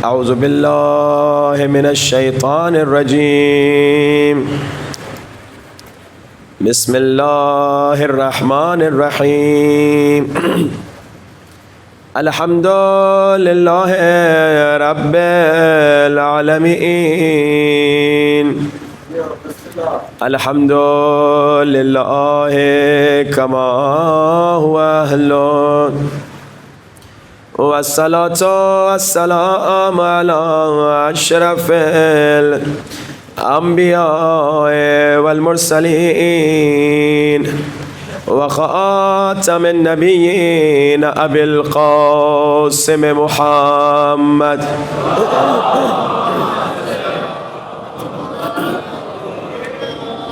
اعوذ باللہ من الشیطان الرجیم بسم اللہ الرحمن الرحیم الحمد للہ رب العالمین الحمد للہ کما ہوا اہل والصلاة والسلام على أشرف الأنبياء والمرسلين وخاتم النبيين أبي القاسم محمد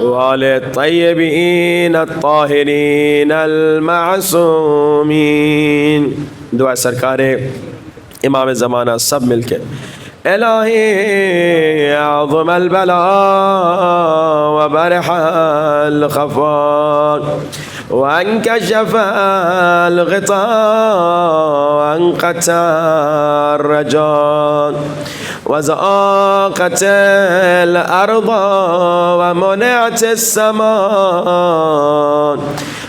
وآل الطيبين الطاهرين المعصومين. دعا سرکار امام زمانہ سب مل کے. الہی اعظم البلاء وبرح الخفاء وانكشف الغطاء وانقطع الرجاء وزاقت الأرض ومنعت السماء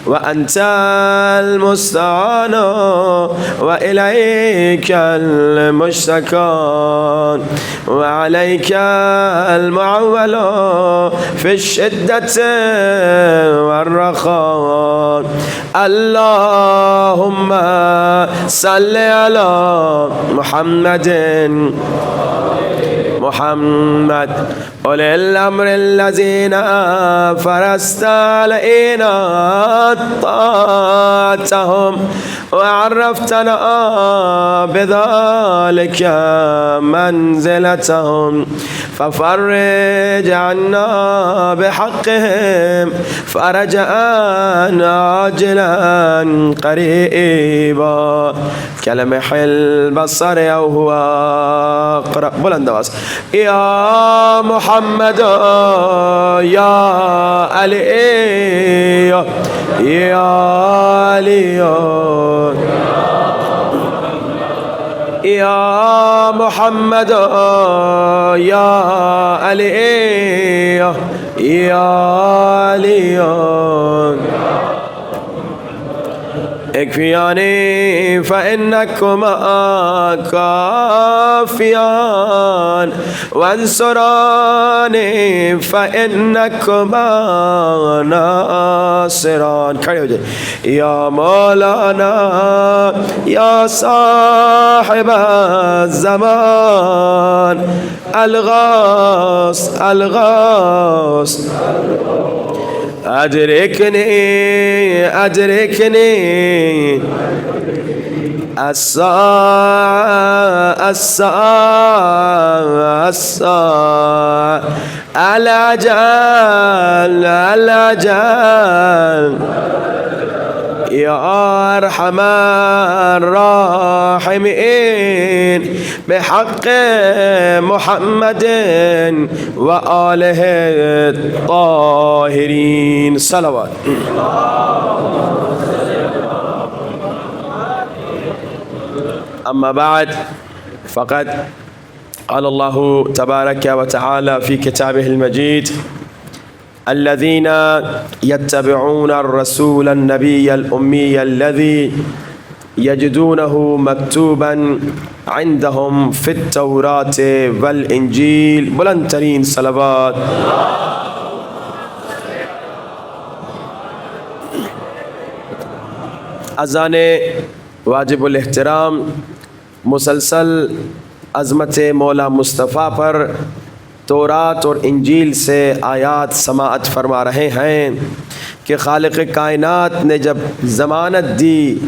وأنت المستعان وإليك المشتكى وعليك المعول في الشدة والرخاء. اللهم صل على محمد أولي الأمر الذين فرست علينا طاعتهم وعرفتنا بذلك منزلتهم ففرج عنا بحقهم فرجا عاجلا قريبا كلمح البصر أو هو أقرب. بلند آواز. يا محمد يا علي يا علي يا محمد يا علي يا علي اكفياني فإنكما كافيان وانصراني فإنكما ناصران. کھڑے ہو جائے. یا مولانا یا صاحب الزمان الغاث الغاث أدركني الساعة الأجل يا أرحم الراحمين بحق محمد وآله الطاهرين. صلوات. أما بعد فقد قال الله تبارك وتعالى في كتابه المجيد الذين يتبعون الرسول النبي الأمي الذي يجدونه مكتوبا عندهم في التوراة والإنجيل. بلند ترین صلوات. اذان واجب الاحترام مسلسل عظمت مولا مصطفیٰ پر تورات اور انجیل سے آیات سماعت فرما رہے ہیں کہ خالق کائنات نے جب ضمانت دی،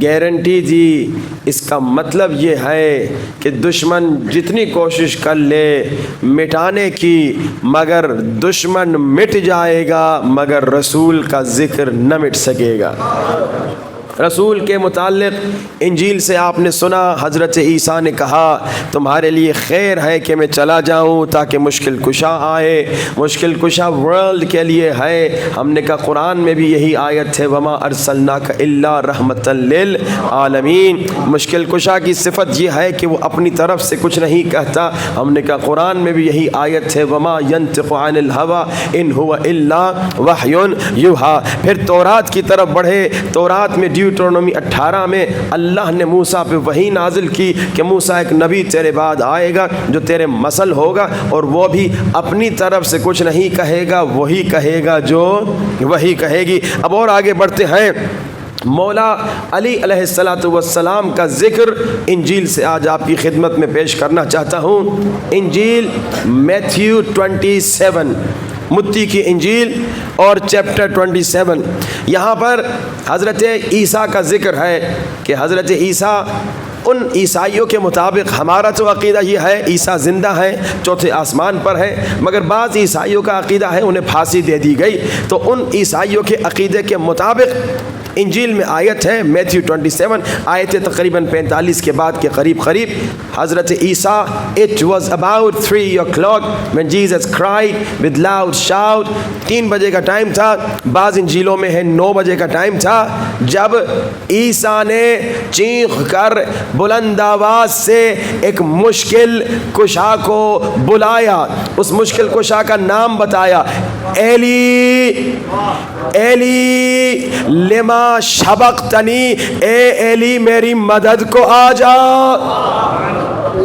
گارنٹی دی، اس کا مطلب یہ ہے کہ دشمن جتنی کوشش کر لے مٹانے کی، مگر دشمن مٹ جائے گا مگر رسول کا ذکر نہ مٹ سکے گا. رسول کے متعلق انجیل سے آپ نے سنا، حضرت عیسیٰ نے کہا تمہارے لیے خیر ہے کہ میں چلا جاؤں تاکہ مشکل کشا آئے، مشکل کشا ورلڈ کے لیے ہے۔ ہم نے کہا قرآن میں بھی یہی آیت ہے، وما ارسلناک الا رحمتا للعالمین۔ مشکل کشا کی صفت یہ ہے کہ وہ اپنی طرف سے کچھ نہیں کہتا۔ ہم نے کہا قرآن میں بھی یہی آیت ہے، وما ینطق عن الہوی ان هو الا وحی یوحی۔ پھر تورات کی طرف بڑھے، تورات میں ڈیوٹرونومی 18 میں اللہ نے موسیٰ پہ وحی نازل کی کہ موسیٰ ایک نبی تیرے بعد آئے گا جو تیرے مثل ہوگا، اور وہ بھی اپنی طرف سے کچھ نہیں کہے گا، وہی کہے گا جو وہی کہے گی۔ اب اور آگے بڑھتے ہیں، مولا علی علیہ السلام کا ذکر انجیل سے آج آپ کی خدمت میں پیش کرنا چاہتا ہوں۔ انجیل میتھیو 27، متی کی انجیل اور چیپٹر 27، یہاں پر حضرت عیسیٰ کا ذکر ہے کہ حضرت عیسیٰ ان عیسائیوں کے مطابق، ہمارا تو عقیدہ یہ ہے عیسیٰ زندہ ہے، چوتھے آسمان پر ہے، مگر بعض عیسائیوں کا عقیدہ ہے انہیں پھانسی دے دی گئی، تو ان عیسائیوں کے عقیدے کے مطابق انجیل میں آیت ہے میتھیو 27، آیت تقریباً 45 کے بعد کے قریب حضرت عیسیٰ it was about 3 o'clock when Jesus cried with loud shout، 3 بجے کا ٹائم تھا، بعض انجیلوں میں ہے 9 بجے کا ٹائم تھا، جب عیسیٰ نے چیخ کر بلند آواز سے ایک مشکل کشا کو بلایا، اس مشکل کشا کا نام بتایا، ایلی ایلی لما شبقتنی، اے ایلی میری مدد کو آ جا۔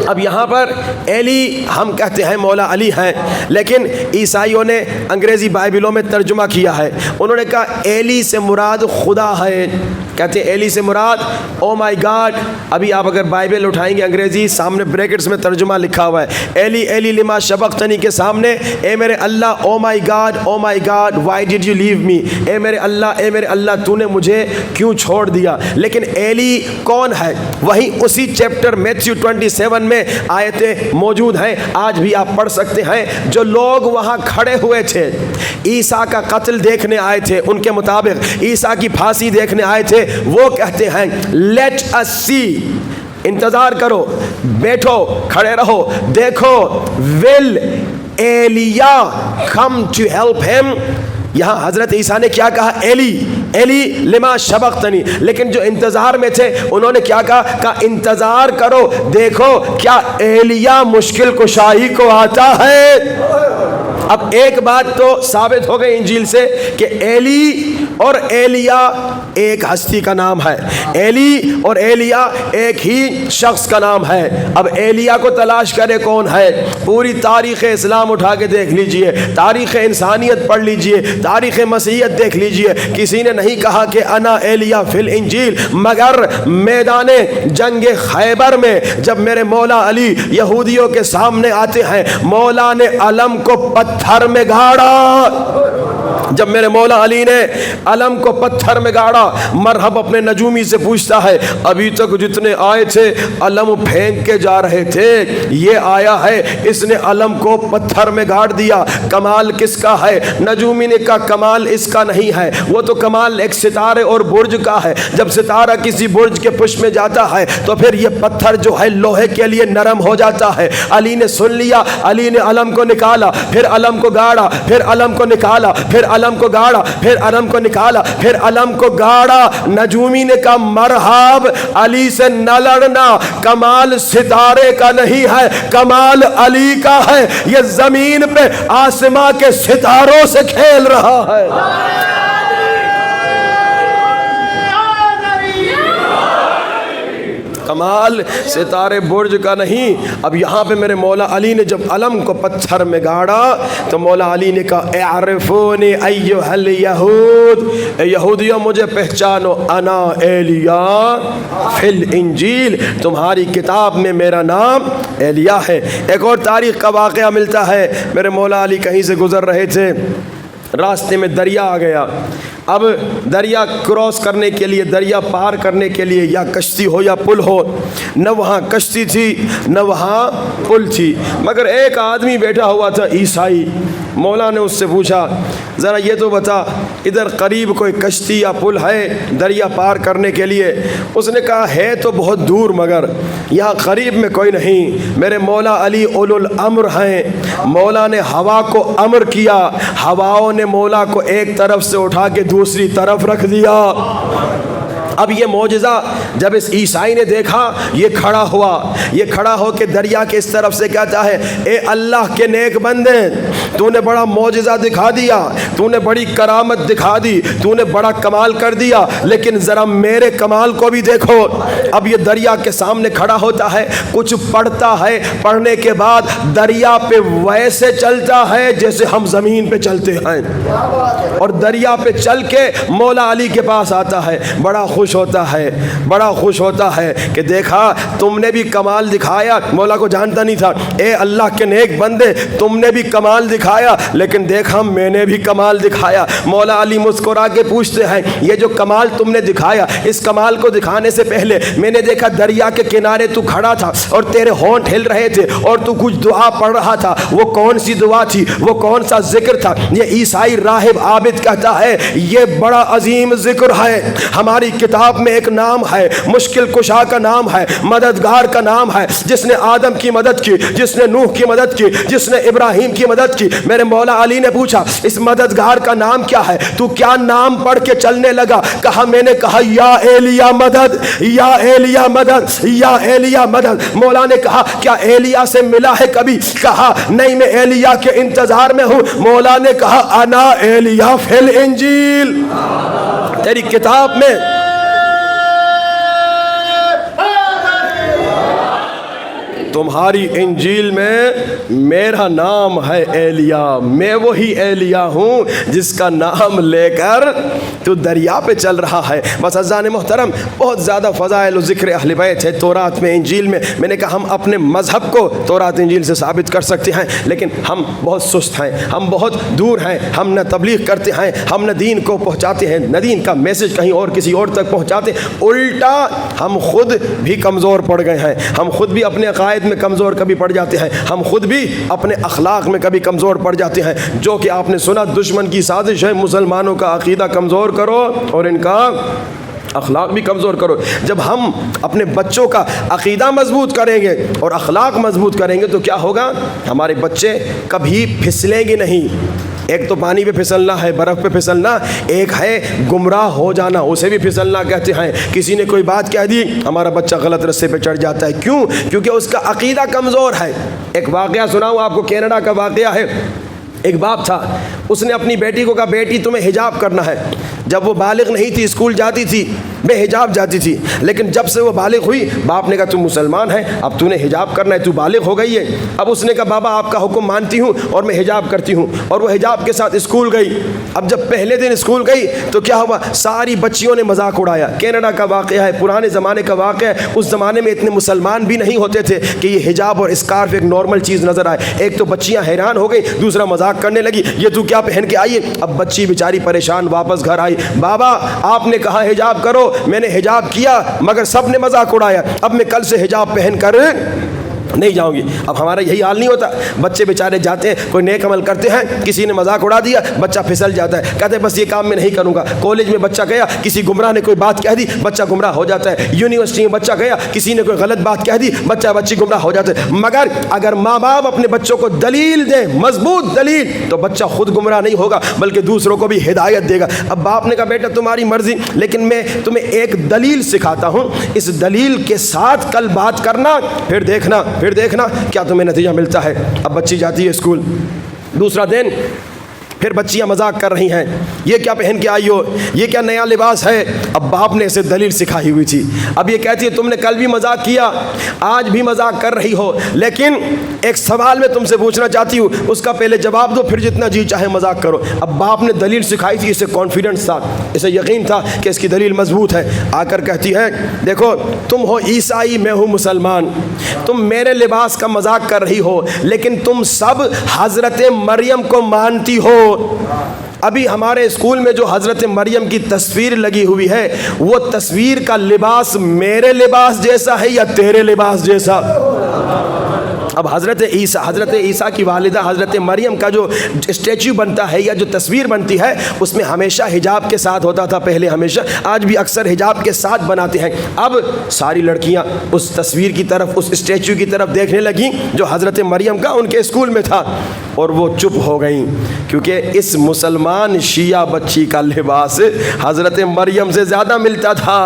اب یہاں پر ایلی ہم کہتے ہیں مولا علی ہیں، لیکن عیسائیوں نے انگریزی بائبلوں میں ترجمہ کیا ہے، انہوں نے کہا ایلی سے مراد خدا ہے، کہتے ہیں ایلی سے مراد او مائی گاڈ۔ ابھی آپ اگر بائبل اٹھائیں گے انگریزی، سامنے بریکٹس میں ترجمہ لکھا ہوا ہے، ایلی ایلی لما شبقتنی کے سامنے اے میرے اللہ، او مائی گاڈ وائی ڈڈ یو لیو می، اے میرے اللہ تو نے مجھے کیوں چھوڑ دیا۔ لیکن ایلی کون ہے؟ وہی اسی چیپٹر میتھیو 27 میں آیتیں موجود ہیں، آج بھی آپ پڑھ سکتے ہیں۔ جو لوگ وہاں کھڑے ہوئے تھے، عیسیٰ کا قتل دیکھنے آئے تھے، ان کے مطابق عیسیٰ کی پھانسی دیکھنے آئے تھے، وہ کہتے ہیں لیٹ اس سی، انتظار کرو، بیٹھو، کھڑے رہو، دیکھو، ول ایلیا کم ٹو ہیلپ ہیم۔ یہاں حضرت عیسیٰ نے کیا کہا؟ ایلی لما شبقتنی، لیکن جو انتظار میں تھے انہوں نے کیا کہا؟ انتظار کرو، دیکھو کیا ایلیا مشکل کشائی کو آتا ہے۔ اب ایک بات تو ثابت ہو گئی انجیل سے کہ ایلی اور ایلیا ایک ہستی کا نام ہے، ایلی اور ایلیا ایک ہی شخص کا نام ہے۔ اب ایلیا کو تلاش کرے کون ہے؟ پوری تاریخ اسلام اٹھا کے دیکھ لیجئے، تاریخ انسانیت پڑھ لیجئے، تاریخ مسیحیت دیکھ لیجئے، کسی نے نہیں کہا کہ انا ایلیا فی الانجیل، مگر میدان جنگ خیبر میں جب میرے مولا علی یہودیوں کے سامنے آتے ہیں، مولا نے علم کو پتھر میں گاڑا، جب میرے مولا علی نے علم کو پتھر میں گاڑا، مرحب اپنے نجومی سے پوچھتا ہے ابھی تک جتنے آئے تھے علم پھینک کے جا رہے تھے، یہ آیا ہے اس نے علم کو پتھر میں گاڑ دیا، کمال کس کا ہے؟ نجومی نے کہا کمال اس کا نہیں ہے، وہ تو کمال ایک ستارے اور برج کا ہے، جب ستارہ کسی برج کے پشت میں جاتا ہے تو پھر یہ پتھر جو ہے لوہے کے لیے نرم ہو جاتا ہے۔ علی نے سن لیا، علی نے علم کو نکالا، پھر علم کو گاڑا، پھر علم کو نکالا، پھر علم کو گاڑا، پھر علم کو نکالا، پھر علم کو گاڑا۔ نجومی نے کہا مرحب، علی سے نہ لڑنا، کمال ستارے کا نہیں ہے، کمال علی کا ہے، یہ زمین پہ آسماں کے ستاروں سے کھیل رہا ہے۔ کمال ستارے برج کا نہیں۔ اب یہاں پہ میرے مولا علی نے جب علم کو پتھر میں گاڑا تو مولا علی نے کہا اعرفونی ایھا الیہود، اے یہودیوں مجھے پہچانو، انا ایلیا فی الانجیل، تمہاری کتاب میں میرا نام ایلیا ہے۔ ایک اور تاریخ کا واقعہ ملتا ہے، میرے مولا علی کہیں سے گزر رہے تھے، راستے میں دریا آ گیا۔ اب دریا کراس کرنے کے لیے، دریا پار کرنے کے لیے یا کشتی ہو یا پل ہو، نہ وہاں کشتی تھی نہ وہاں پل تھی، مگر ایک آدمی بیٹھا ہوا تھا عیسائی۔ مولا نے اس سے پوچھا ذرا یہ تو بتا ادھر قریب کوئی کشتی یا پل ہے دریا پار کرنے کے لیے؟ اس نے کہا ہے تو بہت دور مگر یہاں قریب میں کوئی نہیں، میرے مولا علی اولو الامر ہیں، مولا نے ہوا کو امر کیا، ہواؤں نے مولا کو ایک طرف سے اٹھا کے دوسری طرف رکھ دیا۔ اب یہ معجزہ جب اس عیسائی نے دیکھا، یہ کھڑا ہوا، یہ کھڑا ہو کے دریا کے اس طرف سے کہتا ہے اے اللہ کے نیک بندے، تو نے بڑا معجزہ دکھا دیا، تو نے بڑی کرامت دکھا دی، تو نے بڑا کمال کر دیا، لیکن ذرا میرے کمال کو بھی دیکھو۔ اب یہ دریا کے سامنے کھڑا ہوتا ہے، کچھ پڑھتا ہے، پڑھنے کے بعد دریا پہ ویسے چلتا ہے جیسے ہم زمین پہ چلتے ہیں، اور دریا پہ چل کے مولا علی کے پاس آتا ہے، بڑا خوش ہوتا ہے، بڑا خوش ہوتا ہے کہ دیکھا تم نے بھی کمال دکھایا، مولا کو جانتا نہیں تھا، اے اللہ کے نیک بندے تم نے بھی کمال دکھایا، لیکن دیکھا میں نے بھی کمال دکھایا۔ مولا علی مسکرا کے پوچھتے ہیں یہ جو کمال تم نے دکھایا، اس کمال کو دکھانے سے پہلے میں نے دیکھا دریا کے کنارے تو کھڑا تھا اور تیرے ہونٹ ہل رہے تھے اور تو کچھ دعا پڑھ رہا تھا، وہ کون سی دعا تھی، وہ کون سا ذکر تھا؟ یہ عیسائی راہب عابد کہتا ہے یہ بڑا عظیم ذکر ہے، ہماری کتاب میں ایک نام ہے، مشکل کشا کا نام ہے، مددگار کا نام ہے، جس نے آدم کی مدد کی، جس نے نوح کی مدد کی، جس نے ابراہیم کی مدد کی۔ میرے مولا علی نے پوچھا اس مددگار کا نام کیا ہے؟ تو کیا نام پڑھ کے چلنے لگا؟ کہا میں نے کہا یا ایلیا مدد، یا ایلیا مدد، یا ایلیا مدد۔ مولا نے کہا کیا ایلیا سے ملا ہے کبھی؟ کہا نہیں میں ایلیا کے انتظار میں ہوں۔ مولا نے کہا انا ایلیا فی الانجیل، تیری کتاب میں تمہاری انجیل میں میرا نام ہے ایلیا، میں وہی ایلیا ہوں جس کا نام لے کر تو دریا پہ چل رہا ہے۔ بس عزیزان محترم، بہت زیادہ فضائل و ذکر اہل بیت ہے تورات میں، انجیل میں نے کہا ہم اپنے مذہب کو تورات انجیل سے ثابت کر سکتے ہیں، لیکن ہم بہت سست ہیں، ہم بہت دور ہیں، ہم نہ تبلیغ کرتے ہیں، ہم نہ دین کو پہنچاتے ہیں، نہ دین کا میسج کہیں اور کسی اور تک پہنچاتے، الٹا ہم خود بھی کمزور پڑ گئے ہیں، ہم خود بھی اپنے عقائد میں کمزور کبھی پڑ جاتے ہیں، ہم خود بھی اپنے اخلاق میں کبھی کمزور پڑ جاتے ہیں، جو کہ آپ نے سنا دشمن کی سازش ہے مسلمانوں کا عقیدہ کمزور کرو اور ان کا اخلاق بھی کمزور کرو۔ جب ہم اپنے بچوں کا عقیدہ مضبوط کریں گے اور اخلاق مضبوط کریں گے تو کیا ہوگا؟ ہمارے بچے کبھی پھسلیں گے نہیں۔ ایک تو پانی پہ پھسلنا ہے، برف پہ پھسلنا، ایک ہے گمراہ ہو جانا، اسے بھی پھسلنا کہتے ہیں۔ کسی نے کوئی بات کہہ دی، ہمارا بچہ غلط رستے پہ چڑھ جاتا ہے، کیوں؟ کیونکہ اس کا عقیدہ کمزور ہے۔ ایک واقعہ سناؤں آپ کو، کینیڈا کا واقعہ ہے۔ ایک باپ تھا، اس نے اپنی بیٹی کو کہا بیٹی تمہیں حجاب کرنا ہے۔ جب وہ بالغ نہیں تھی، اسکول جاتی تھی، بے حجاب جاتی تھی، لیکن جب سے وہ بالغ ہوئی باپ نے کہا تم مسلمان ہے، اب تو نے حجاب کرنا ہے، تو بالغ ہو گئی ہے۔ اب اس نے کہا بابا آپ کا حکم مانتی ہوں اور میں حجاب کرتی ہوں، اور وہ حجاب کے ساتھ اسکول گئی۔ اب جب پہلے دن اسکول گئی تو کیا ہوا؟ ساری بچیوں نے مذاق اڑایا۔ کینیڈا کا واقعہ ہے، پرانے زمانے کا واقعہ ہے۔ اس زمانے میں اتنے مسلمان بھی نہیں ہوتے تھے کہ یہ حجاب اور اسکارف ایک نارمل چیز نظر آئے۔ ایک تو بچیاں حیران ہو گئی، دوسرا مذاق کرنے لگی یہ تو کیا پہن کے آئی ہے؟ اب بچی بیچاری پریشان واپس گھر آئی، بابا آپ نے کہا حجاب کرو، میں نے حجاب کیا مگر سب نے مذاق اڑایا، اب میں کل سے حجاب پہن کر نہیں جاؤں گی۔ اب ہمارا یہی حال نہیں ہوتا، بچے بیچارے جاتے ہیں، کوئی نیک عمل کرتے ہیں، کسی نے مذاق اڑا دیا، بچہ پھسل جاتا ہے، کہتے ہیں بس یہ کام میں نہیں کروں گا۔ کالج میں بچہ گیا، کسی گمراہ نے کوئی بات کہہ دی، بچہ گمراہ ہو جاتا ہے۔ یونیورسٹی میں بچہ گیا، کسی نے کوئی غلط بات کہہ دی، بچی گمراہ ہو جاتا ہے۔ مگر اگر ماں باپ اپنے بچوں کو دلیل دیں، مضبوط دلیل، تو بچہ خود گمراہ نہیں ہوگا بلکہ دوسروں کو بھی ہدایت دے گا۔ اب باپ نے کہا بیٹا تمہاری مرضی، لیکن میں تمہیں ایک دلیل سکھاتا ہوں، اس دلیل کے ساتھ کل بات کرنا، پھر دیکھنا کیا تمہیں نتیجہ ملتا ہے۔ اب بچی جاتی ہے اسکول، دوسرا دن پھر بچیاں مذاق کر رہی ہیں، یہ کیا پہن کے آئی ہو، یہ کیا نیا لباس ہے۔ اب باپ نے اسے دلیل سکھائی ہوئی تھی، اب یہ کہتی ہے تم نے کل بھی مذاق کیا، آج بھی مذاق کر رہی ہو، لیکن ایک سوال میں تم سے پوچھنا چاہتی ہوں، اس کا پہلے جواب دو، پھر جتنا جی چاہے مذاق کرو۔ اب باپ نے دلیل سکھائی تھی، اسے کانفیڈنس تھا، اسے یقین تھا کہ اس کی دلیل مضبوط ہے۔ آ کر کہتی ہے دیکھو تم ہو عیسائی، میں ہوں مسلمان، تم میرے لباس کا مذاق کر رہی ہو، لیکن تم سب حضرت مریم کو مانتی ہو۔ ابھی ہمارے اسکول میں جو حضرت مریم کی تصویر لگی ہوئی ہے، وہ تصویر کا لباس میرے لباس جیسا ہے یا تیرے لباس جیسا؟ اب حضرت عیسیٰ کی والدہ حضرت مریم کا جو اسٹیچو بنتا ہے یا جو تصویر بنتی ہے اس میں ہمیشہ حجاب کے ساتھ ہوتا تھا پہلے، ہمیشہ، آج بھی اکثر حجاب کے ساتھ بناتے ہیں۔ اب ساری لڑکیاں اس تصویر کی طرف، اس اسٹیچو کی طرف دیکھنے لگیں جو حضرت مریم کا ان کے اسکول میں تھا، اور وہ چپ ہو گئیں، کیونکہ اس مسلمان شیعہ بچی کا لباس حضرت مریم سے زیادہ ملتا تھا۔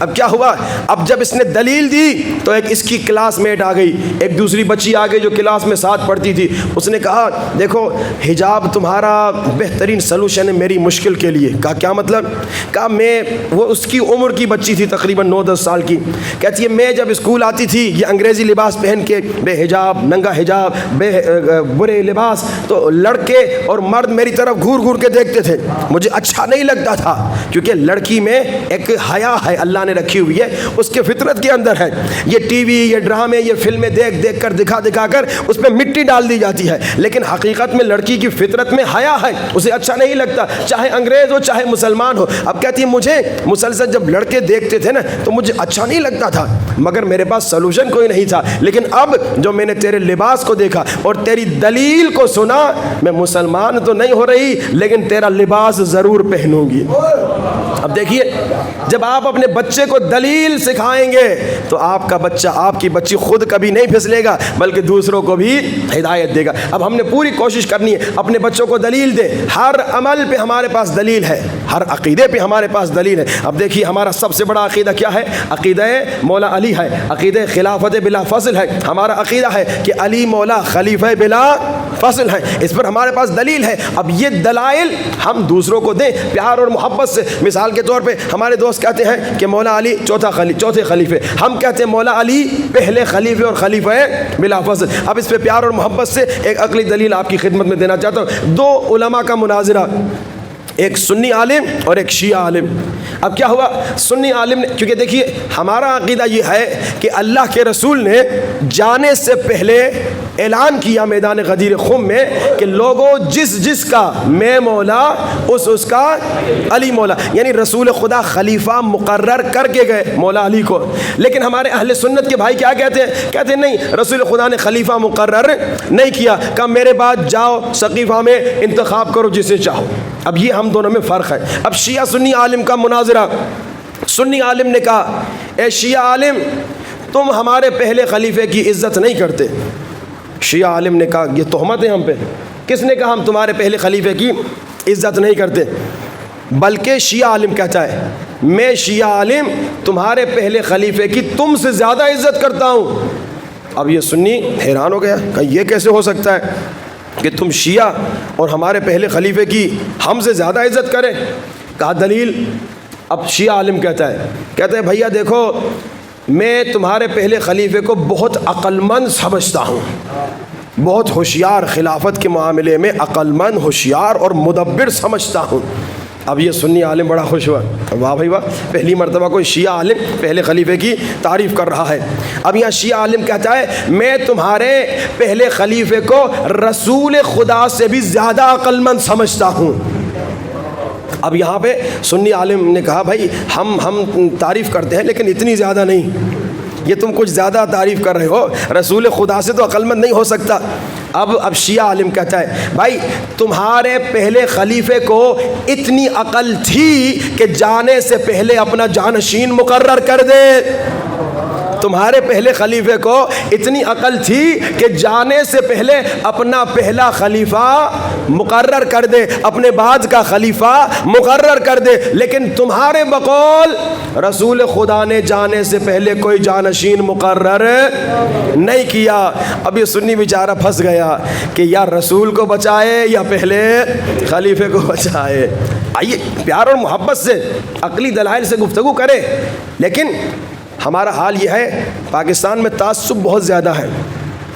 اب کیا ہوا؟ اب جب اس نے دلیل دی تو ایک اس کی کلاس میٹ آ گئی، ایک دوسری بچی آ گئی جو کلاس میں ساتھ پڑھتی تھی، اس نے کہا دیکھو حجاب تمہارا بہترین سلوشن ہے میری مشکل کے لیے۔ کہا کیا مطلب؟ کہا وہ اس کی عمر کی بچی تھی، تقریباً 9-10 سال کی، کہتی ہے میں جب اسکول آتی تھی یہ انگریزی لباس پہن کے، بے حجاب، ننگا حجاب، برے لباس، تو لڑکے اور مرد میری طرف گھور گھور کے دیکھتے تھے، مجھے اچھا نہیں لگتا تھا، کیونکہ لڑکی میں ایک حیا ہے اللہ نے رکھی ہوئی ہے، اس کے فطرت کے اندر ہے۔ یہ ٹی وی، یہ ڈرامے، یہ فلمیں دیکھ دیکھ کر، دکھا کر اس پہ مٹی ڈال دی جاتی ہے، لیکن حقیقت میں لڑکی کی فطرت میں حیا ہے، اسے اچھا نہیں لگتا، چاہے انگریز ہو چاہے مسلمان ہو۔ اب کہتی ہے مجھے مسلسل جب لڑکے دیکھتے تھے نا تو مجھے اچھا نہیں لگتا تھا، مگر میرے پاس سلوشن کوئی نہیں تھا، لیکن اب جو میں نے تیرے لباس کو دیکھا اور تیری دلیل کو سنا، میں مسلمان تو نہیں ہو رہی لیکن تیرا لباس ضرور پہنوں گی۔ اب دیکھیے جب آپ اپنے بچے کو دلیل سکھائیں گے تو آپ کا بچہ، آپ کی بچی خود کبھی نہیں پھسلے گا بلکہ دوسروں کو بھی ہدایت دے گا۔ اب ہم نے پوری کوشش کرنی ہے اپنے بچوں کو دلیل دے، ہر عمل پہ ہمارے پاس دلیل ہے، ہر عقیدے پہ ہمارے پاس دلیل ہے۔ اب دیکھیے ہمارا سب سے بڑا عقیدہ کیا ہے؟ عقیدہ مولا علی ہے، عقیدہ خلافت بلا فصل ہے، ہمارا عقیدہ ہے کہ علی مولا خلیفہ بلا فصل ہے، اس پر ہمارے پاس دلیل ہے۔ اب یہ دلائل ہم دوسروں کو دیں پیار اور محبت سے۔ مثال کے طور پہ ہمارے دوست کہتے ہیں کہ مولا علی چوتھے خلیفے، ہم کہتے ہیں مولا علی پہلے خلیفے اور خلیفہ بلا فصل۔ اب اس پہ پیار اور محبت سے ایک عقلی دلیل آپ کی خدمت میں دینا چاہتا ہوں۔ دو علماء کا مناظرہ، ایک سنی عالم اور ایک شیعہ عالم۔ اب کیا ہوا؟ سنی عالم نے، کیونکہ دیکھیے ہمارا عقیدہ یہ ہے کہ اللہ کے رسول نے جانے سے پہلے اعلان کیا میدان غدیر خم میں کہ لوگوں جس کا میں مولا اس کا علی مولا، یعنی رسول خدا خلیفہ مقرر کر کے گئے مولا علی کو۔ لیکن ہمارے اہل سنت کے بھائی کیا کہتے ہیں؟ کہتے ہیں نہیں، رسول خدا نے خلیفہ مقرر نہیں کیا، کہا میرے بعد جاؤ سقیفہ میں انتخاب کرو جسے چاہو۔ اب یہ ہم دونوں میں فرق ہے۔ اب شیعہ سنی عالم کا مناظرہ، سنی عالم نے کہا اے شیعہ عالم تم ہمارے پہلے خلیفے کی عزت نہیں کرتے۔ شیعہ عالم نے کہا یہ تہمت ہے ہم پہ، کس نے کہا ہم تمہارے پہلے خلیفے کی عزت نہیں کرتے؟ بلکہ شیعہ عالم کہتا ہے میں شیعہ عالم تمہارے پہلے خلیفے کی تم سے زیادہ عزت کرتا ہوں۔ اب یہ سنی حیران ہو گیا کہ یہ کیسے ہو سکتا ہے کہ تم شیعہ اور ہمارے پہلے خلیفے کی ہم سے زیادہ عزت کریں؟ کہا دلیل؟ اب شیعہ عالم کہتا ہے بھیا دیکھو میں تمہارے پہلے خلیفے کو بہت عقل مند سمجھتا ہوں، بہت ہوشیار، خلافت کے معاملے میں عقل مند، ہوشیار اور مدبر سمجھتا ہوں۔ اب یہ سنی عالم بڑا خوش ہوا، واہ بھائی واہ، پہلی مرتبہ کوئی شیعہ عالم پہلے خلیفے کی تعریف کر رہا ہے۔ اب یہاں شیعہ عالم کہتا ہے میں تمہارے پہلے خلیفے کو رسول خدا سے بھی زیادہ عقل مند سمجھتا ہوں۔ اب یہاں پہ سنی عالم نے کہا بھائی ہم تعریف کرتے ہیں لیکن اتنی زیادہ نہیں، یہ تم کچھ زیادہ تعریف کر رہے ہو، رسول خدا سے تو عقل مند نہیں ہو سکتا۔ اب شیعہ عالم کہتا ہے بھائی تمہارے پہلے خلیفے کو اتنی عقل تھی کہ جانے سے پہلے اپنا جانشین مقرر کر دے، تمہارے پہلے خلیفے کو اتنی عقل تھی کہ جانے سے پہلے اپنا پہلا خلیفہ مقرر کر دے، اپنے بعد کا خلیفہ مقرر کر دے، لیکن تمہارے بقول رسول خدا نے جانے سے پہلے کوئی جانشین مقرر نہیں کیا۔ اب یہ سنی بیچارہ پھنس گیا کہ یا رسول کو بچائے یا پہلے خلیفے کو بچائے۔ آئیے پیار اور محبت سے عقلی دلائل سے گفتگو کرے، لیکن ہمارا حال یہ ہے پاکستان میں تعصب بہت زیادہ ہے،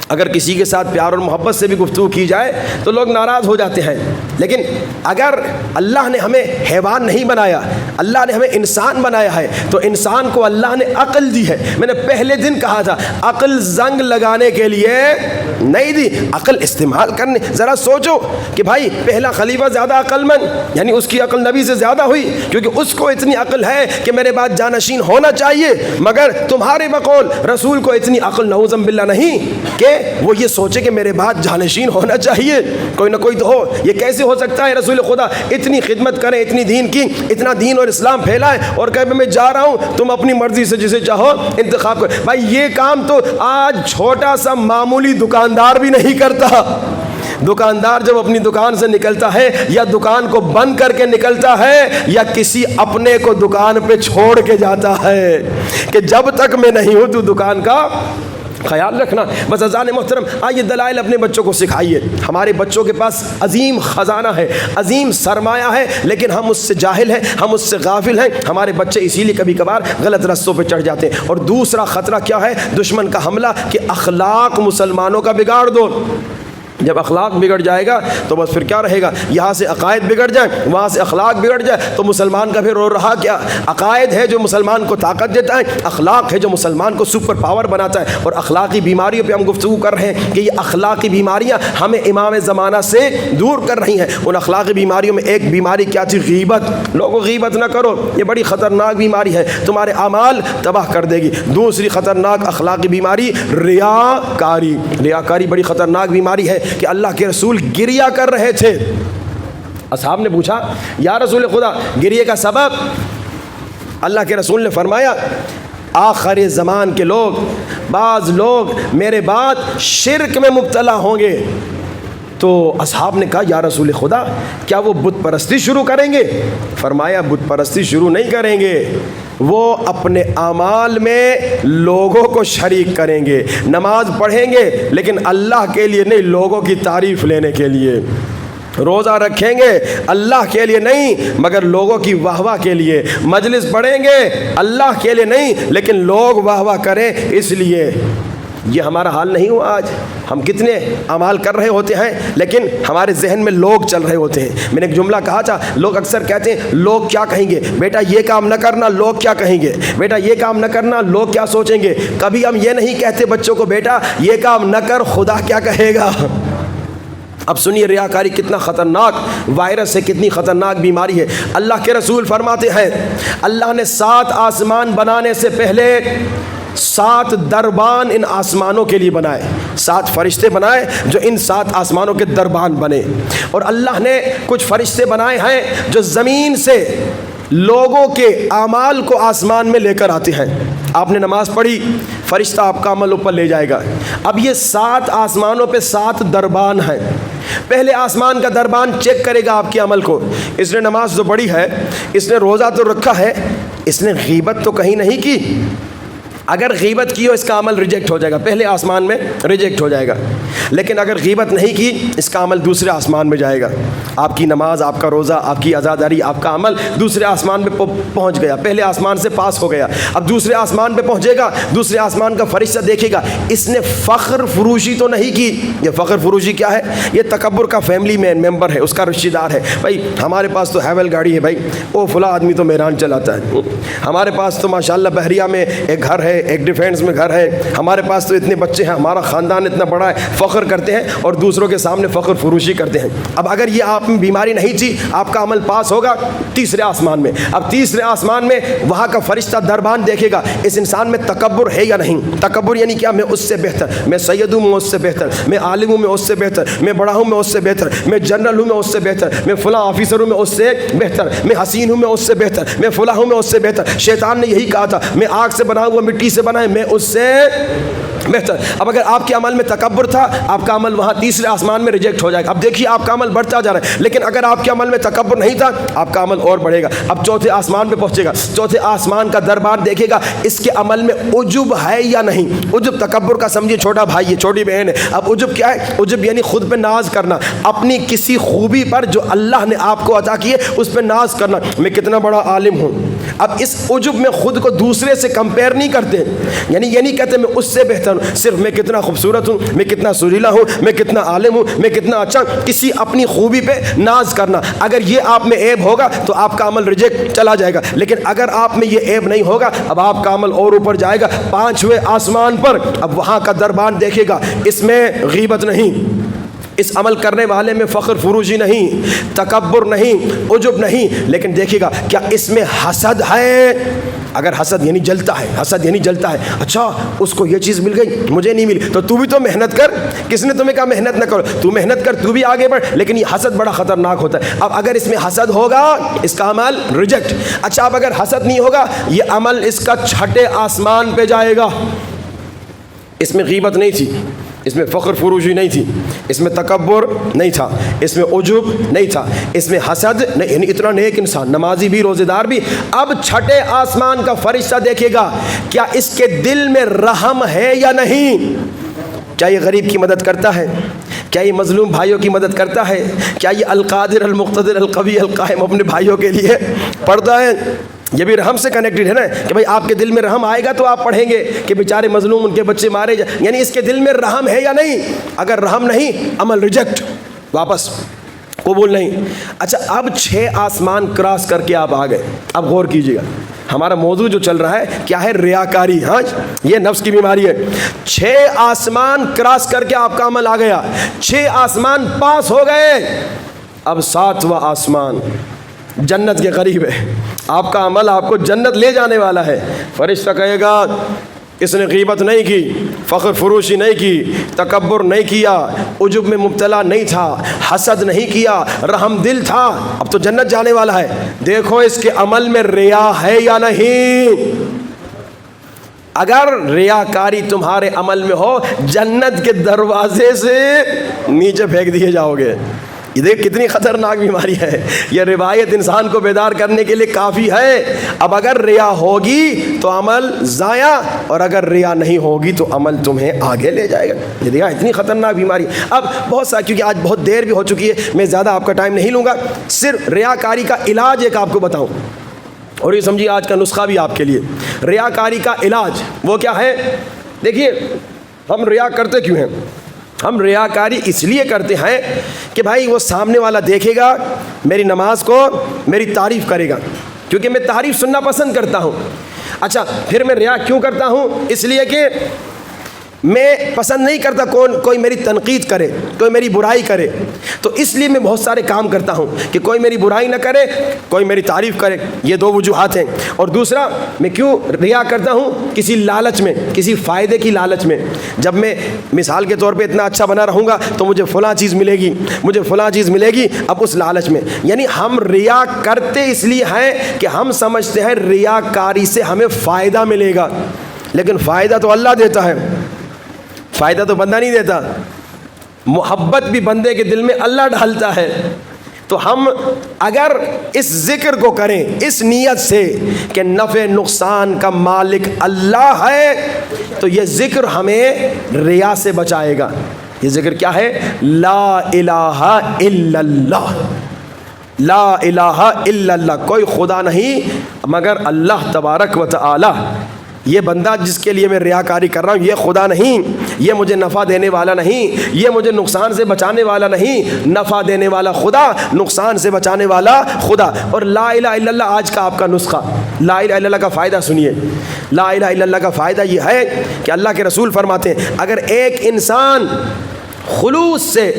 اگر کسی کے ساتھ پیار اور محبت سے بھی گفتگو کی جائے تو لوگ ناراض ہو جاتے ہیں۔ لیکن اگر اللہ نے ہمیں حیوان نہیں بنایا، اللہ نے ہمیں انسان بنایا ہے، تو انسان کو اللہ نے عقل دی ہے۔ میں نے پہلے دن کہا تھا عقل زنگ لگانے کے لیے نہیں دی، عقل استعمال کرنے۔ ذرا سوچو کہ بھائی پہلا خلیفہ زیادہ عقل مند، یعنی اس کی عقل نبی سے زیادہ ہوئی، کیونکہ اس کو اتنی عقل ہے کہ میرے بعد جانشین ہونا چاہیے، مگر تمہارے بقول رسول کو اتنی عقل نعوذ باللہ نہیں کہ وہ یہ سوچے کہ میرے بعد جانشین ہونا چاہیے، کوئی نہ کوئی تو ہو۔ یہ کیسے ہو سکتا ہے؟ رسول خدا اتنی خدمت کریں، اتنی دین کی، اتنا دین اور اسلام پھیلائے، اور کہ میں جا رہا ہوں، تم اپنی مرضی سے جسے چاہو انتخاب کرو۔ بھائی یہ کام تو آج چھوٹا سا معمولی دکاندار بھی نہیں کرتا۔ دکاندار جب اپنی دکان سے نکلتا ہے، یا دکان کو بند کر کے نکلتا ہے، یا کسی اپنے کو دکان پہ چھوڑ کے جاتا ہے کہ جب تک میں نہیں ہوں تو دکان کا خیال رکھنا۔ بس عزیزان محترم، آئیے دلائل اپنے بچوں کو سکھائیے۔ ہمارے بچوں کے پاس عظیم خزانہ ہے، عظیم سرمایہ ہے، لیکن ہم اس سے جاہل ہیں، ہم اس سے غافل ہیں۔ ہمارے بچے اسی لیے کبھی کبھار غلط رستوں پہ چڑھ جاتے ہیں۔ اور دوسرا خطرہ کیا ہے؟ دشمن کا حملہ، کہ اخلاق مسلمانوں کا بگاڑ دو۔ جب اخلاق بگڑ جائے گا تو بس پھر کیا رہے گا؟ یہاں سے عقائد بگڑ جائیں، وہاں سے اخلاق بگڑ جائے تو مسلمان کا پھر اور رہا کیا؟ عقائد ہے جو مسلمان کو طاقت دیتا ہے، اخلاق ہے جو مسلمان کو سپر پاور بناتا ہے۔ اور اخلاقی بیماریوں پہ ہم گفتگو کر رہے ہیں کہ یہ اخلاقی بیماریاں ہمیں امام زمانہ سے دور کر رہی ہیں۔ ان اخلاقی بیماریوں میں ایک بیماری کیا تھی؟ غیبت۔ لوگوں غیبت نہ کرو، یہ بڑی خطرناک بیماری ہے، تمہارے اعمال تباہ کر دے گی۔ دوسری خطرناک اخلاقی بیماری ریاکاری۔ ریاکاری بڑی خطرناک بیماری ہے کہ اللہ کے رسول گریہ کر رہے تھے۔ اصحاب نے پوچھا یا رسول خدا گریہ کا سبب؟ اللہ کے رسول نے فرمایا آخر زمان کے لوگ، بعض لوگ میرے بعد شرک میں مبتلا ہوں گے۔ تو اصحاب نے کہا یا رسول خدا کیا وہ بت پرستی شروع کریں گے؟ فرمایا بت پرستی شروع نہیں کریں گے، وہ اپنے اعمال میں لوگوں کو شریک کریں گے۔ نماز پڑھیں گے لیکن اللہ کے لیے نہیں، لوگوں کی تعریف لینے کے لیے۔ روزہ رکھیں گے اللہ کے لیے نہیں مگر لوگوں کی واہ واہ کے لیے۔ مجلس پڑھیں گے اللہ کے لیے نہیں لیکن لوگ واہ واہ کریں اس لیے۔ یہ ہمارا حال نہیں ہوا آج؟ ہم کتنے اعمال کر رہے ہوتے ہیں لیکن ہمارے ذہن میں لوگ چل رہے ہوتے ہیں۔ میں نے ایک جملہ کہا تھا، لوگ اکثر کہتے ہیں لوگ کیا کہیں گے، بیٹا یہ کام نہ کرنا لوگ کیا کہیں گے، بیٹا یہ کام نہ کرنا لوگ کیا سوچیں گے۔ کبھی ہم یہ نہیں کہتے بچوں کو بیٹا یہ کام نہ کر خدا کیا کہے گا۔ اب سنیے ریاکاری کتنا خطرناک وائرس ہے، کتنی خطرناک بیماری ہے۔ اللہ کے رسول فرماتے ہیں اللہ نے 7 آسمان بنانے سے پہلے 7 دربان ان آسمانوں کے لیے بنائے، 7 فرشتے بنائے جو ان 7 آسمانوں کے دربان بنے۔ اور اللہ نے کچھ فرشتے بنائے ہیں جو زمین سے لوگوں کے اعمال کو آسمان میں لے کر آتے ہیں۔ آپ نے نماز پڑھی، فرشتہ آپ کا عمل اوپر لے جائے گا۔ اب یہ 7 آسمانوں پہ 7 دربان ہیں۔ پہلے آسمان کا دربان چیک کرے گا آپ کے عمل کو، اس نے نماز تو پڑھی ہے، اس نے روزہ تو رکھا ہے، اس نے غیبت تو کہیں نہیں کی۔ اگر غیبت کی ہو اس کا عمل ریجیکٹ ہو جائے گا، پہلے آسمان میں ریجیکٹ ہو جائے گا۔ لیکن اگر غیبت نہیں کی اس کا عمل دوسرے آسمان میں جائے گا۔ آپ کی نماز، آپ کا روزہ، آپ کی عزاداری، آپ کا عمل دوسرے آسمان پہ پہنچ گیا، پہلے آسمان سے پاس ہو گیا، اب دوسرے آسمان پہ پہنچے گا، دوسرے آسمان کا فرشتہ دیکھے گا اس نے فخر فروشی تو نہیں کی۔ یہ فخر فروشی کیا ہے؟ یہ تکبر کا فیملی ممبر ہے، اس کا رشتہ دار ہے۔ بھائی ہمارے پاس تو ہیول گاڑی ہے، بھائی وہ فلاں آدمی تو میران چلاتا ہے، ہمارے پاس تو ماشاءاللہ بحریہ میں ایک گھر ہے، ایک ڈیفینس میں گھر ہے، ہمارے پاس تو اتنے بچے ہیں، ہمارا خاندان اتنا بڑا ہے، فخر کرتے ہیں اور دوسروں کے سامنے فخر فروشی کرتے ہیں۔ اب اگر یہ آپ میں بیماری نہیں تھی، آپ کا عمل پاس ہوگا تیسرے آسمان میں۔ اب تیسرے آسمان میں وہاں کا فرشتہ دربان دیکھے گا اس انسان میں تکبر ہے یا نہیں۔ تکبر یعنی کیا؟ میں اس سے بہتر، میں سید ہوں میں اس سے بہتر، میں عالم ہوں میں اس سے بہتر، میں بڑا ہوں میں اس سے بہتر، میں جنرل ہوں میں اس سے بہتر، میں فلاں آفیسر ہوں میں اس سے بہتر، میں حسین ہوں میں اس سے بہتر، میں فلاں ہوں میں اس سے بہتر۔ شیطان نے یہی کہا تھا میں آگ سے بنا ہوا مٹی سے بنا ہے، میں اس سے بہتر۔ اب اگر آپ کے عمل میں تکبر تھا آپ کا عمل وہاں تیسرے آسمان میں ریجیکٹ ہو جائے گا۔ اب دیکھیے آپ کا عمل بڑھتا جا رہا ہے، لیکن اگر آپ کے عمل میں تکبر نہیں تھا آپ کا عمل اور بڑھے گا۔ اب چوتھے آسمان پہ پہنچے گا، چوتھے آسمان کا دربار دیکھے گا اس کے عمل میں عجب ہے یا نہیں۔ عجب تکبر کا سمجھے چھوٹا بھائی ہے، چھوٹی بہن ہے۔ اب عجب کیا ہے؟ عجب یعنی خود پہ ناز کرنا، اپنی کسی خوبی پر جو اللہ نے آپ کو عطا کی ہے اس پہ ناز کرنا۔ میں کتنا بڑا عالم ہوں، اب اس عجب میں خود کو دوسرے سے کمپیئر نہیں کرتے، یعنی یہ نہیں کہتے میں اس سے بہتر ہوں، صرف میں کتنا خوبصورت ہوں، میں کتنا سریلا ہوں، میں کتنا عالم ہوں، میں کتنا اچھا، کسی اپنی خوبی پہ ناز کرنا۔ اگر یہ آپ میں عیب ہوگا تو آپ کا عمل ریجیکٹ چلا جائے گا، لیکن اگر آپ میں یہ عیب نہیں ہوگا اب آپ کا عمل اور اوپر جائے گا، 5ویں آسمان پر۔ اب وہاں کا دربان دیکھے گا، اس میں غیبت نہیں، اس عمل کرنے والے میں فخر فروشی نہیں، تکبر نہیں، عجب نہیں، لیکن دیکھے گا کیا اس میں حسد ہے؟ اگر حسد یعنی جلتا ہے، حسد یعنی جلتا ہے، اچھا اس کو یہ چیز مل گئی مجھے نہیں ملی، تو تو بھی تو محنت کر، کس نے تمہیں کہا محنت نہ کرو، تو محنت کر، تو بھی آگے بڑھ، لیکن یہ حسد بڑا خطرناک ہوتا ہے۔ اب اگر اس میں حسد ہوگا اس کا عمل ریجیکٹ۔ اچھا اب اگر حسد نہیں ہوگا یہ عمل اس کا 6 آسمان پہ جائے گا، اس میں غیبت نہیں تھی، اس میں فخر فروشی نہیں تھی، اس میں تکبر نہیں تھا، اس میں عجب نہیں تھا، اس میں حسد نہیں، یعنی اتنا نیک انسان، نمازی بھی، روزے دار بھی۔ اب 6 آسمان کا فرشتہ دیکھے گا کیا اس کے دل میں رحم ہے یا نہیں، کیا یہ غریب کی مدد کرتا ہے، کیا یہ مظلوم بھائیوں کی مدد کرتا ہے، کیا یہ القادر المقتدر القوی القائم اپنے بھائیوں کے لیے پڑھتا ہے۔ یہ بھی رحم سے کنیکٹڈ ہے نا کہ بھائی آپ کے دل میں رحم آئے گا تو آپ پڑھیں گے کہ بیچارے مظلوم ان کے بچے مارے جائیں، یعنی اس کے دل میں رحم ہے یا نہیں۔ اگر رحم نہیں عمل ریجیکٹ، واپس قبول نہیں۔ اچھا اب 6 آسمان کراس کر کے آپ آ گئے، اب غور کیجیے گا ہمارا موضوع جو چل رہا ہے کیا ہے، ریاکاری۔ ہاں یہ نفس کی بیماری ہے۔ 6 آسمان کراس کر کے آپ کا عمل آ گیا، 6 آسمان پاس ہو گئے، اب 7واں آسمان جنت کے قریب ہے، آپ کا عمل آپ کو جنت لے جانے والا ہے۔ فرشتہ کہے گا اس نے غیبت نہیں کی، فخر فروشی نہیں کی، تکبر نہیں کیا، عجب میں مبتلا نہیں تھا، حسد نہیں کیا، رحم دل تھا، اب تو جنت جانے والا ہے۔ دیکھو اس کے عمل میں ریا ہے یا نہیں۔ اگر ریاکاری تمہارے عمل میں ہو جنت کے دروازے سے نیچے پھینک دیے جاؤ گے۔ یہ دیکھ کتنی خطرناک بیماری ہے، یہ روایت انسان کو بیدار کرنے کے لیے کافی ہے۔ اب اگر ریا ہوگی تو عمل ضائع، اور اگر ریا نہیں ہوگی تو عمل تمہیں آگے لے جائے گا۔ یہ دیکھا اتنی خطرناک بیماری۔ اب بہت سا، کیونکہ آج بہت دیر بھی ہو چکی ہے میں زیادہ آپ کا ٹائم نہیں لوں گا، صرف ریاکاری کا علاج ایک آپ کو بتاؤں، اور یہ سمجھیے آج کا نسخہ بھی آپ کے لیے۔ ریاکاری کا علاج وہ کیا ہے؟ دیکھیے ہم ریا کرتے کیوں ہیں؟ ہم ریاکاری اس لیے کرتے ہیں کہ بھائی وہ سامنے والا دیکھے گا میری نماز کو، میری تعریف کرے گا، کیونکہ میں تعریف سننا پسند کرتا ہوں۔ اچھا پھر میں ریا کیوں کرتا ہوں؟ اس لیے کہ میں پسند نہیں کرتا کوئی میری تنقید کرے، کوئی میری برائی کرے، تو اس لیے میں بہت سارے کام کرتا ہوں کہ کوئی میری برائی نہ کرے، کوئی میری تعریف کرے۔ یہ 2 وجوہات ہیں۔ اور دوسرا میں کیوں ریا کرتا ہوں؟ کسی لالچ میں، کسی فائدے کی لالچ میں، جب میں مثال کے طور پہ اتنا اچھا بنا رہوں گا تو مجھے فلاں چیز ملے گی، مجھے فلاں چیز ملے گی، اب اس لالچ میں۔ یعنی ہم ریا کرتے اس لیے ہیں کہ ہم سمجھتے ہیں ریاکاری سے ہمیں فائدہ ملے گا، لیکن فائدہ تو اللہ دیتا ہے، فائدہ تو بندہ نہیں دیتا۔ محبت بھی بندے کے دل میں اللہ ڈالتا ہے۔ تو ہم اگر اس ذکر کو کریں اس نیت سے کہ نفع نقصان کا مالک اللہ ہے، تو یہ ذکر ہمیں ریا سے بچائے گا۔ یہ ذکر کیا ہے؟ لا الہ الا اللہ، لا الہ الا اللہ، کوئی خدا نہیں مگر اللہ تبارک و تعالی۔ یہ بندہ جس کے لیے میں ریاکاری کر رہا ہوں یہ خدا نہیں، یہ مجھے نفع دینے والا نہیں، یہ مجھے نقصان سے بچانے والا نہیں، نفع دینے والا خدا، نقصان سے بچانے والا خدا۔ اور لا الہ الا اللہ آج کا آپ کا نسخہ۔ لا الہ الا اللہ کا فائدہ سنیے۔ لا الہ الا اللہ کا فائدہ یہ ہے کہ اللہ کے رسول فرماتے ہیں اگر ایک انسان خلوص سے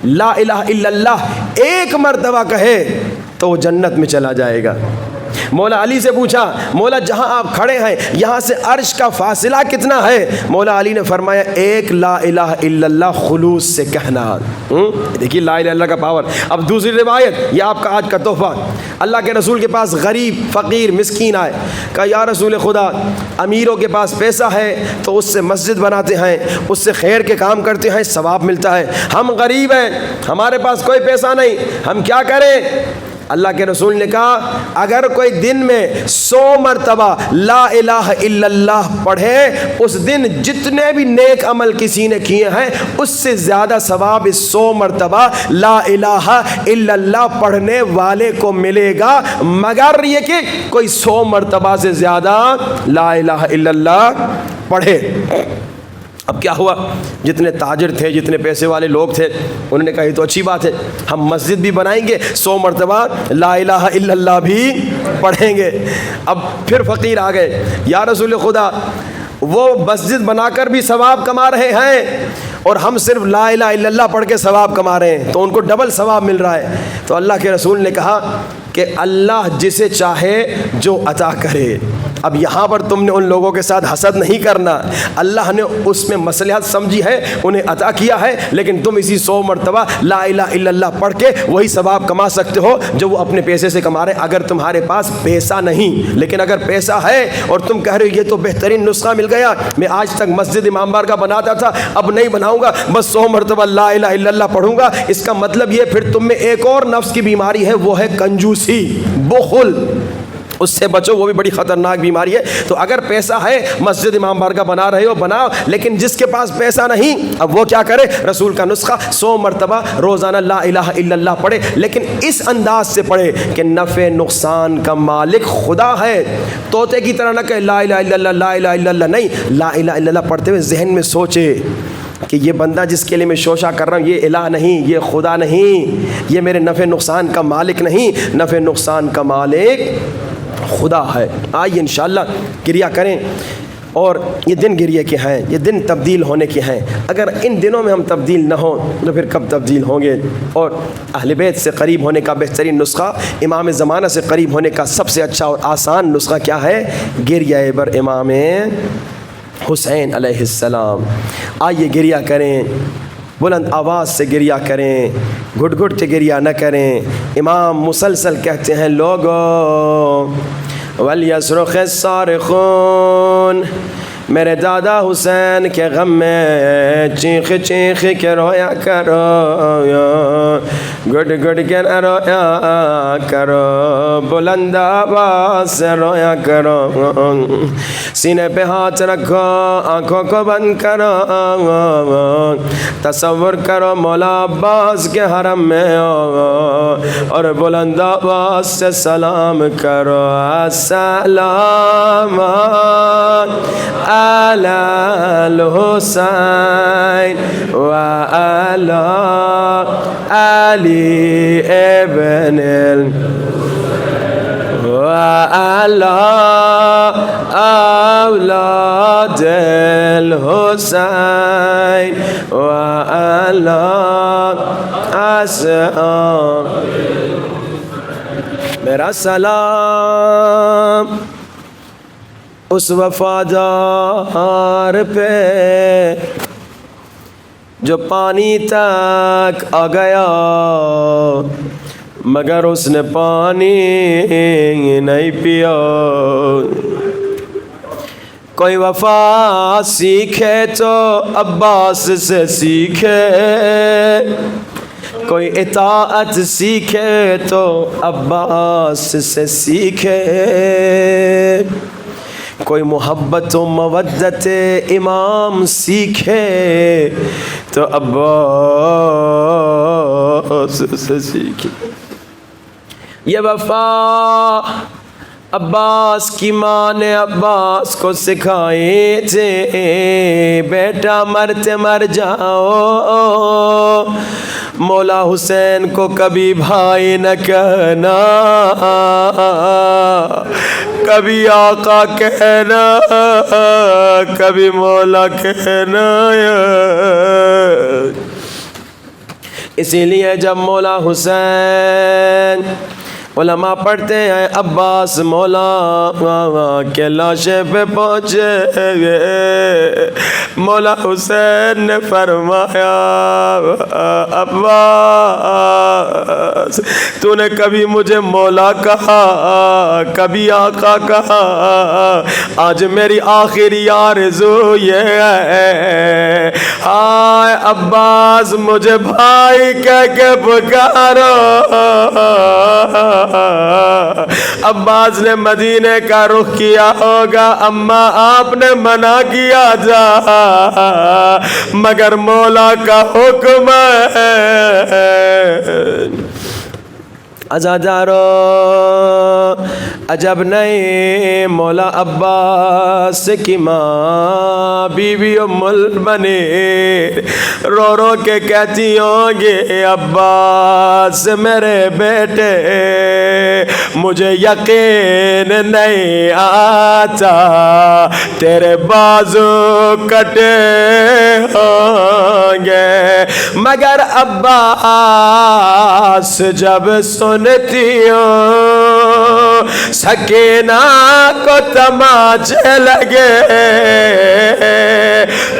لا الہ الا اللہ ایک مرتبہ کہے تو وہ جنت میں چلا جائے گا۔ مولا علی سے پوچھا مولا جہاں آپ کھڑے ہیں یہاں سے عرش کا فاصلہ کتنا ہے؟ مولا علی نے فرمایا ایک لا الہ الا اللہ خلوص سے کہنا۔ دیکھیے لا الہ الا اللہ کا پاور۔ اب دوسری روایت، یہ آپ کا آج کا تحفہ۔ اللہ کے رسول کے پاس غریب فقیر مسکین آئے، کہا یا رسول خدا امیروں کے پاس پیسہ ہے تو اس سے مسجد بناتے ہیں، اس سے خیر کے کام کرتے ہیں، ثواب ملتا ہے، ہم غریب ہیں ہمارے پاس کوئی پیسہ نہیں، ہم کیا کریں؟ اللہ کے رسول نے کہا اگر کوئی دن میں 100 مرتبہ لا الہ الا اللہ پڑھے، اس دن جتنے بھی نیک عمل کسی نے کیے ہیں اس سے زیادہ ثواب اس 100 مرتبہ لا الہ الا اللہ پڑھنے والے کو ملے گا، مگر یہ کہ کوئی 100 مرتبہ سے زیادہ لا الہ الا اللہ پڑھے۔ اب کیا ہوا، جتنے تاجر تھے، جتنے پیسے والے لوگ تھے، انہوں نے کہا یہ تو اچھی بات ہے، ہم مسجد بھی بنائیں گے، 100 مرتبہ لا الہ الا اللہ بھی پڑھیں گے۔ اب پھر فقیر آ گئے، یا رسول خدا وہ مسجد بنا کر بھی ثواب کما رہے ہیں اور ہم صرف لا الہ الا اللہ پڑھ کے ثواب کما رہے ہیں، تو ان کو ڈبل ثواب مل رہا ہے۔ تو اللہ کے رسول نے کہا کہ اللہ جسے چاہے جو عطا کرے۔ اب یہاں پر تم نے ان لوگوں کے ساتھ حسد نہیں کرنا، اللہ نے اس میں مصلحت سمجھی ہے، انہیں عطا کیا ہے، لیکن تم اسی 100 مرتبہ لا الہ الا اللہ پڑھ کے وہی ثواب کما سکتے ہو جو وہ اپنے پیسے سے کما رہے ہیں، اگر تمہارے پاس پیسہ نہیں۔ لیکن اگر پیسہ ہے اور تم کہہ رہے ہو یہ تو بہترین نسخہ مل گیا، میں آج تک مسجد امام بارگاہ بناتا تھا، اب نہیں بناؤں گا، بس 100 مرتبہ لا الہ الا اللہ پڑھوں گا، اس کا مطلب یہ پھر تم میں ایک اور نفس کی بیماری ہے، وہ ہے کنجوسی، بخل، اس سے بچو، وہ بھی بڑی خطرناک بیماری ہے۔ تو اگر پیسہ ہے، مسجد امام بارگاہ بنا رہے ہو بناؤ، لیکن جس کے پاس پیسہ نہیں اب وہ کیا کرے، رسول کا نسخہ 100 مرتبہ روزانہ لا الہ الا اللہ پڑھے، لیکن اس انداز سے پڑھے کہ نفع نقصان کا مالک خدا ہے۔ طوطے کی طرح نہ کہ لا الہ الا اللہ لا الہ الا اللہ، نہیں، لا الہ الا اللہ پڑھتے ہوئے ذہن میں سوچے کہ یہ بندہ جس کے لیے میں شوشہ کر رہا ہوں یہ الہ نہیں، یہ خدا نہیں، یہ میرے نفع نقصان کا مالک نہیں، نفع نقصان کا مالک خدا ہے۔ آئیے انشاءاللہ گریہ کریں، اور یہ دن گریہ کے ہیں، یہ دن تبدیل ہونے کے ہیں۔ اگر ان دنوں میں ہم تبدیل نہ ہوں تو پھر کب تبدیل ہوں گے؟ اور اہل بیت سے قریب ہونے کا بہترین نسخہ، امام زمانہ سے قریب ہونے کا سب سے اچھا اور آسان نسخہ کیا ہے؟ گریہ بر امام حسین علیہ السلام۔ آئیے گریہ کریں، بلند آواز سے گریہ کریں، گھٹ گھٹ کے گریہ نہ کریں۔ امام مسلسل کہتے ہیں لوگوں وَلْيَصْرُخِ الصَّارِخُونَ، میرے دادا حسین کے غم میں چیخ چیخ کے رویا کرو، گھٹ گھٹ کے نہ رویا کرو، بلند آواز سے رویا کرو، سینے پہ ہاتھ رکھو، آنکھوں کو بند کرو، تصور کرو مولا عباس کے حرم میں ہو اور بلند آواز سے سلام کرو، السلام علی الحسین وعلی علی ابن وعلی اولاد الحسین وعلی اصحاب۔ میرا سلام اس وفادار پہ جو پانی تک آ گیا مگر اس نے پانی نہیں پیا۔ کوئی وفا سیکھے تو عباس سے سیکھے، کوئی اطاعت سیکھے تو عباس سے سیکھے، کوئی محبت و مودت امام سیکھے تو عباس سے سیکھے۔ یہ وفا عباس کی ماں نے عباس کو سکھائے تھے، بیٹا مرتے مر جاؤ، مولا حسین کو کبھی بھائی نہ کہنا، کبھی آقا کہنا، کبھی مولا کہنا۔ اسی لیے جب مولا حسین علماء پڑھتے ہیں عباس مولا کے لاشے پہ پہنچے، مولا حسین نے فرمایا عباس تو نے کبھی مجھے مولا کہا کبھی آقا کہا، آج میری آخری آرزو یہ ہے، ہائے عباس مجھے بھائی کہہ کے پکارو۔ عباس نے مدینے کا رخ کیا ہوگا، اما آپ نے منع کیا جا مگر مولا کا حکم ہے۔ عزادارو عجب نہیں، مولا عباس کی ماں بی بی ام المنیر رو رو کے کہتی ہوں گے عباس میرے بیٹے مجھے یقین نہیں آتا تیرے بازو کٹے ہوں گے، مگر عباس جب سنتی ہوں سکینہ کو تماچے لگے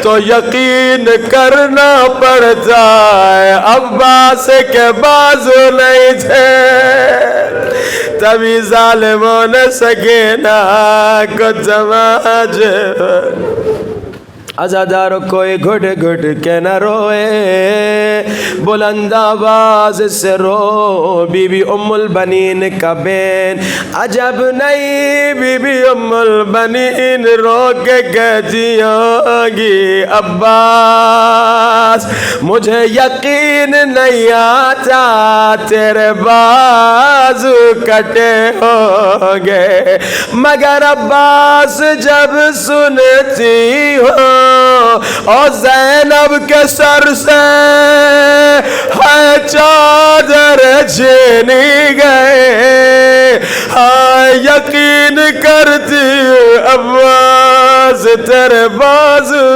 تو یقین کرنا پڑتا ہے عباس کے بازو نہیں تھے، تبھی ظالموں نے سکینہ کو تماچے۔ عزادارو کوئی گھٹ گھٹ کے نہ روئے، بلند آواز سے رو بی بی ام البنین کا بین، عجب نہیں بی بی ام البنین رو کے کہتی ہوگی عباس مجھے یقین نہیں آتا تیرے بازو کٹے ہوگے، مگر عباس جب سنتی ہو اور زینب کے سر سے ہے چادر چھینی گئے، ہائے یقین کرتی عباس تیرے بازو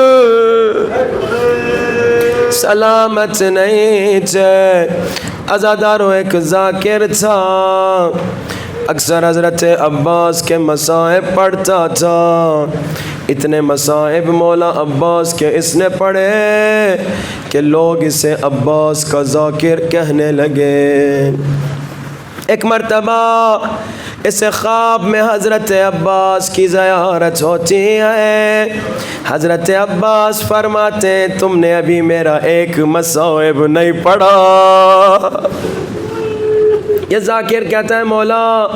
سلامت نہیں تھے۔ عزاداروں ایک ذاکر تھا، اکثر حضرت عباس کے مصائب پڑھتا تھا، اتنے مصائب مولا عباس کے اس نے پڑھے کہ لوگ اسے عباس کا ذاکر کہنے لگے۔ ایک مرتبہ اسے خواب میں حضرت عباس کی زیارت ہوتی ہے، حضرت عباس فرماتے تم نے ابھی میرا ایک مصائب نہیں پڑھا۔ یہ ذاکر کہتا ہے مولا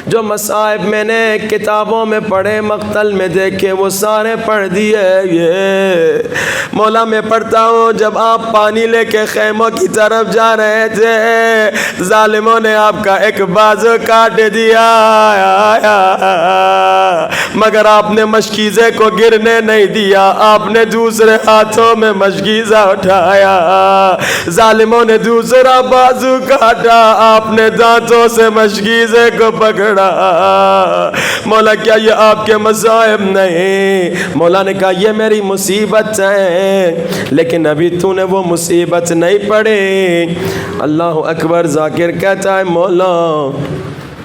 جو مصائب میں نے کتابوں میں پڑھے مقتل میں دیکھے وہ سارے پڑھ دیے، یہ مولا میں پڑھتا ہوں جب آپ پانی لے کے خیموں کی طرف جا رہے تھے ظالموں نے آپ کا ایک بازو کاٹ دیا، مگر آپ نے مشکیزے کو گرنے نہیں دیا، آپ نے دوسرے ہاتھوں میں مشکیزہ اٹھایا، ظالموں نے دوسرا بازو کاٹا، آپ نے دانتوں سے مشکیزے کو پکڑا۔ مولا کیا یہ آپ کے مصائب نہیں؟ مولا نے کہا یہ میری مصیبت ہے، لیکن ابھی تو نے وہ مصیبت نہیں پڑھی۔ اللہ اکبر، ذاکر کہتا ہے مولا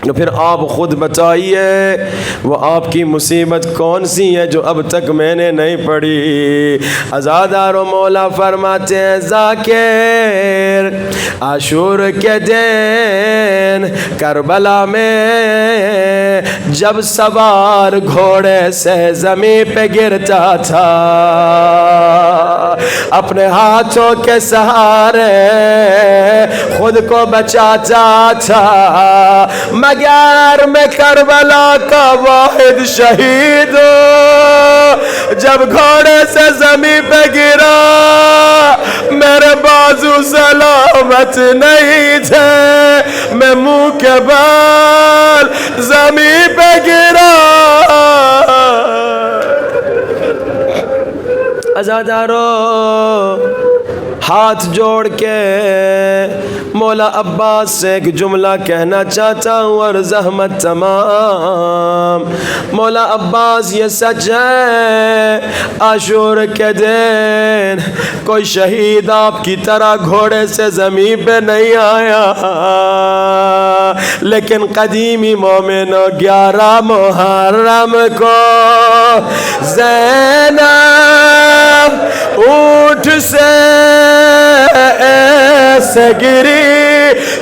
تو پھر آپ خود بتائیے وہ آپ کی مصیبت کون سی ہے جو اب تک میں نے نہیں پڑھی؟ عزادارو مولا فرماتے ہیں ذاکر عاشور کے دن کربلا میں جب سوار گھوڑے سے زمین پہ گرتا تھا اپنے ہاتھوں کے سہارے خود کو بچاتا تھا، مگر میں کربلا کا واحد شہید جب گھوڑے سے زمین پہ گرا میرے بازو سلامت نہیں تھے، میں منہ کے بال زمین پہ گرا۔ عزادارو ہاتھ جوڑ کے مولا عباس سے ایک جملہ کہنا چاہتا ہوں اور زحمت تمام۔ مولا عباس یہ سچ ہے عاشور کے دن کوئی شہید آپ کی طرح گھوڑے سے زمین پہ نہیں آیا، لیکن قدیمی مومنوں 11 محرم کو زینب اونٹ سے ایسے گری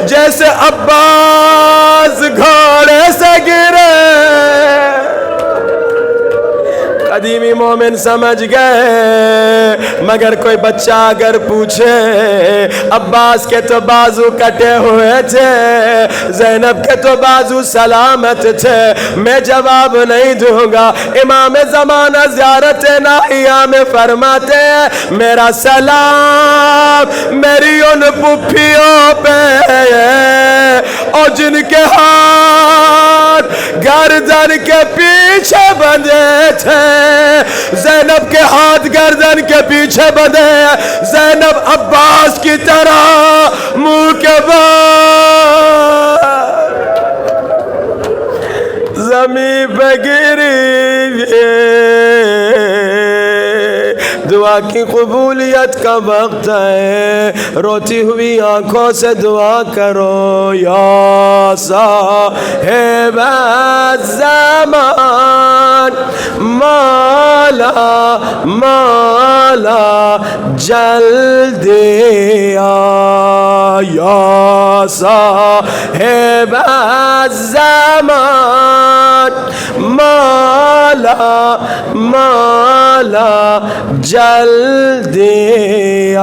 جیسے عباس گھوڑے سے گرے۔ قدیمی مومن سمجھ گئے، مگر کوئی بچہ اگر پوچھے عباس کے تو بازو کٹے ہوئے تھے، زینب کے تو بازو سلامت تھے، میں جواب نہیں دوں گا۔ امام زمانہ زیارت ناحیہ میں فرماتے ہیں میرا سلام میری ان پھپھیوں پہ اور جن کے ہاتھ گردن کے پیچھے بندھے تھے، زینب کے ہاتھ گردن کے پیچھے بندھے، زینب عباس کی طرح منہ کے بال زمین پہ گری۔ دعا کی قبولیت کا وقت ہے، روتی ہوئی آنکھوں سے دعا کرو۔ یا صاحب الزمان مولا مولا جلدی آ، یا صاحب الزمان مولا مولا جلدی آ۔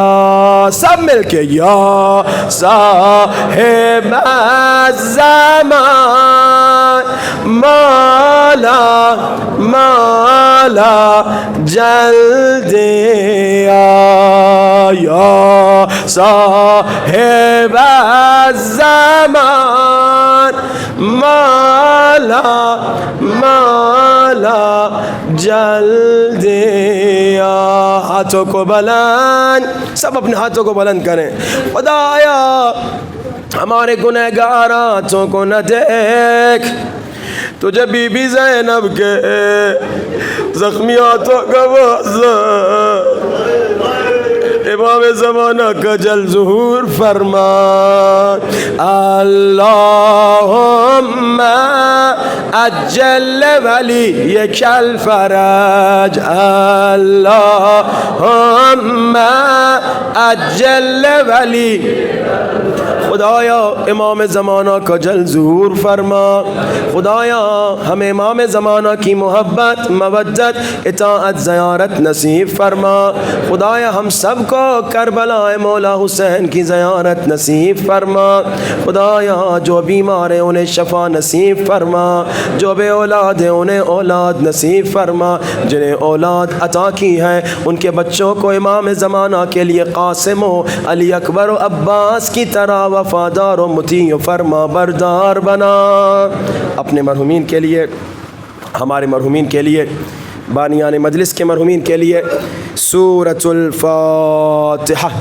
سب مل کے یا صاحب الزمان مولا مولا جلدی آ، یا صاحب الزمان مولا مولا جلدی آ۔ ہاتھوں کو بلند، سب اپنے ہاتھوں کو بلند کریں۔ خدایا ہمارے گنہگار ہاتھوں کو نہ دیکھ، تجھے بی بی زینب کے زخمی ہاتھوں کا امام زمانہ کا جل ظہور فرما۔ اللہم اجل ولیک الفرج، اللہم اجل ولی۔ خدایا امام زمانہ کا جل ظہور فرما، خدایا ہمیں امام زمانہ کی محبت مودت اطاعت زیارت نصیب فرما۔ خدایا ہم سب کو کربلا مولا حسین کی زیارت نصیب فرما۔ خدایا جو بیمار ہیں انہیں شفا نصیب فرما، جو بے اولاد ہیں انہیں اولاد نصیب فرما، جنہیں اولاد عطا کی ہے ان کے بچوں کو امام زمانہ کے لیے قاسم و علی اکبر و عباس کی طرح وفادار و مطیع و فرما بردار بنا۔ اپنے مرحومین کے لیے، ہمارے مرحومین کے لیے، بانیان مجلس کے مرحومین کے لیے سورۃ الفاتحہ۔